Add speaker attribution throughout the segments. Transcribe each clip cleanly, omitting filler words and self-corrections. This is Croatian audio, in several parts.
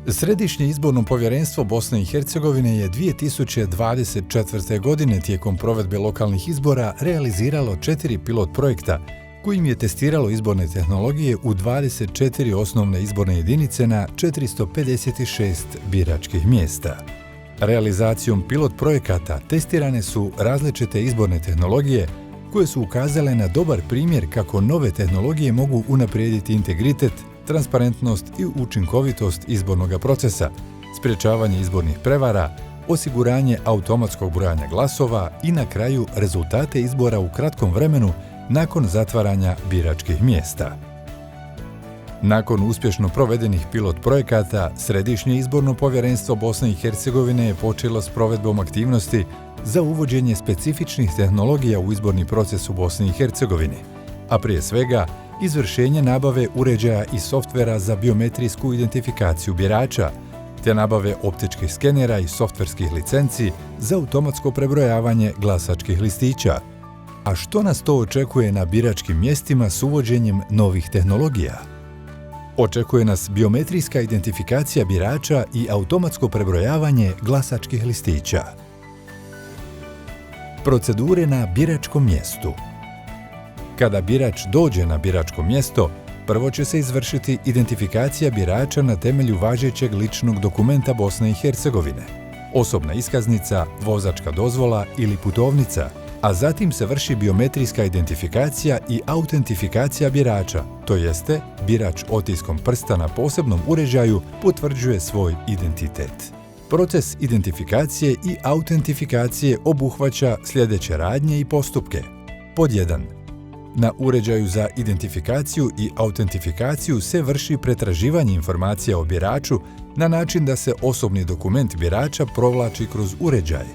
Speaker 1: Središnje izborno povjerenstvo Bosne i Hercegovine je 2024. godine tijekom provedbe lokalnih izbora realiziralo 4 pilot projekta kojim je testiralo izborne tehnologije u 24 osnovne izborne jedinice na 456 biračkih mjesta. Realizacijom pilot projekata testirane su različite izborne tehnologije koje su ukazale na dobar primjer kako nove tehnologije mogu unaprijediti integritet, transparentnost i učinkovitost izbornog procesa, sprječavanje izbornih prevara, osiguranje automatskog brojanja glasova i na kraju rezultate izbora u kratkom vremenu nakon zatvaranja biračkih mjesta. Nakon uspješno provedenih pilot projekata, Središnje izborno povjerenstvo Bosne i Hercegovine je počelo s provedbom aktivnosti za uvođenje specifičnih tehnologija u izborni proces u Bosni i Hercegovini, a prije svega izvršenje nabave uređaja i softvera za biometrijsku identifikaciju birača, te nabave optičkih skenera i softverskih licenci za automatsko prebrojavanje glasačkih listića. A što nas to očekuje na biračkim mjestima s uvođenjem novih tehnologija? Očekuje nas biometrijska identifikacija birača i automatsko prebrojavanje glasačkih listića. Procedure na biračkom mjestu. Kada birač dođe na biračko mjesto, prvo će se izvršiti identifikacija birača na temelju važećeg ličnog dokumenta Bosne i Hercegovine, osobna iskaznica, vozačka dozvola ili putovnica, a zatim se vrši biometrijska identifikacija i autentifikacija birača, to jeste, birač otiskom prsta na posebnom uređaju potvrđuje svoj identitet. Proces identifikacije i autentifikacije obuhvaća sljedeće radnje i postupke. Pod 1. Na uređaju za identifikaciju i autentifikaciju se vrši pretraživanje informacija o biraču na način da se osobni dokument birača provlači kroz uređaj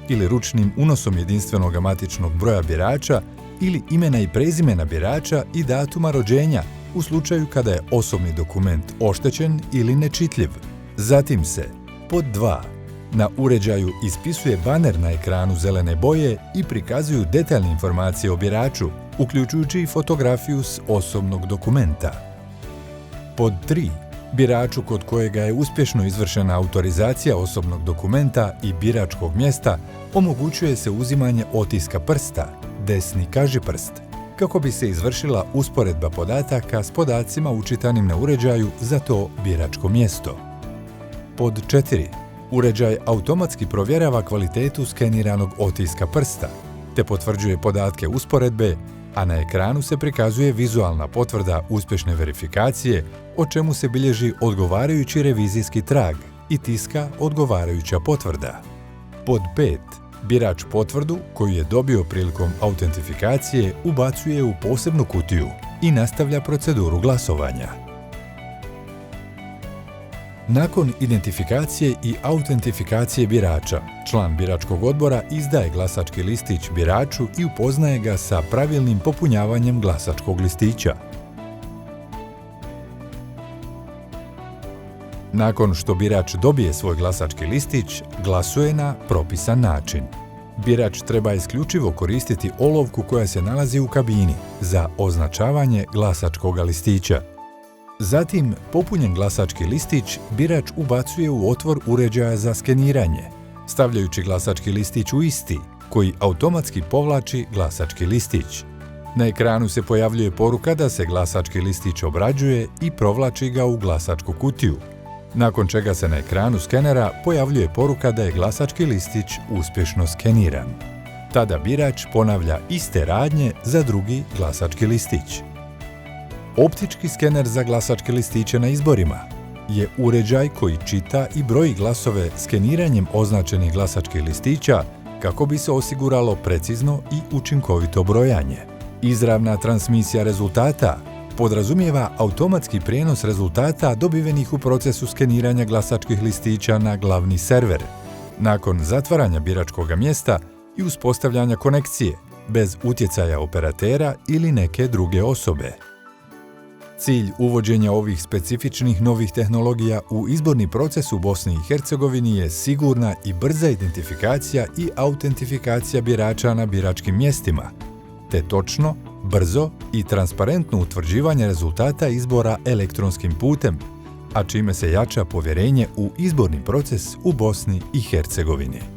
Speaker 1: ili ručnim unosom jedinstvenog matičnog broja birača ili imena i prezimena birača i datuma rođenja u slučaju kada je osobni dokument oštećen ili nečitljiv. Zatim se, pod 2, na uređaju ispisuje baner na ekranu zelene boje i prikazuju detaljne informacije o biraču, uključujući i fotografiju s osobnog dokumenta. Pod 3. Biraču kod kojega je uspješno izvršena autorizacija osobnog dokumenta i biračkog mjesta omogućuje se uzimanje otiska prsta, desni kažiprst, kako bi se izvršila usporedba podataka s podacima učitanim na uređaju za to biračko mjesto. Pod 4. Uređaj automatski provjerava kvalitetu skeniranog otiska prsta, te potvrđuje podatke usporedbe, a na ekranu se prikazuje vizualna potvrda uspješne verifikacije, o čemu se bilježi odgovarajući revizijski trag i tiska odgovarajuća potvrda. Pod 5. Birač potvrdu, koju je dobio prilikom autentifikacije, ubacuje u posebnu kutiju i nastavlja proceduru glasovanja. Nakon identifikacije i autentifikacije birača, član biračkog odbora izdaje glasački listić biraču i upoznaje ga sa pravilnim popunjavanjem glasačkog listića. Nakon što birač dobije svoj glasački listić, glasuje na propisan način. Birač treba isključivo koristiti olovku koja se nalazi u kabini za označavanje glasačkog listića. Zatim, popunjen glasački listić birač ubacuje u otvor uređaja za skeniranje, stavljajući glasački listić u isti, koji automatski povlači glasački listić. Na ekranu se pojavljuje poruka da se glasački listić obrađuje i provlači ga u glasačku kutiju, nakon čega se na ekranu skenera pojavljuje poruka da je glasački listić uspješno skeniran. Tada birač ponavlja iste radnje za drugi glasački listić. Optički skener za glasačke listiće na izborima je uređaj koji čita i broji glasove skeniranjem označenih glasačkih listića kako bi se osiguralo precizno i učinkovito brojanje. Izravna transmisija rezultata podrazumijeva automatski prijenos rezultata dobivenih u procesu skeniranja glasačkih listića na glavni server, nakon zatvaranja biračkog mjesta i uspostavljanja konekcije, bez utjecaja operatera ili neke druge osobe. Cilj uvođenja ovih specifičnih novih tehnologija u izborni proces u Bosni i Hercegovini je sigurna i brza identifikacija i autentifikacija birača na biračkim mjestima, te točno, brzo i transparentno utvrđivanje rezultata izbora elektronskim putem, a čime se jača povjerenje u izborni proces u Bosni i Hercegovini.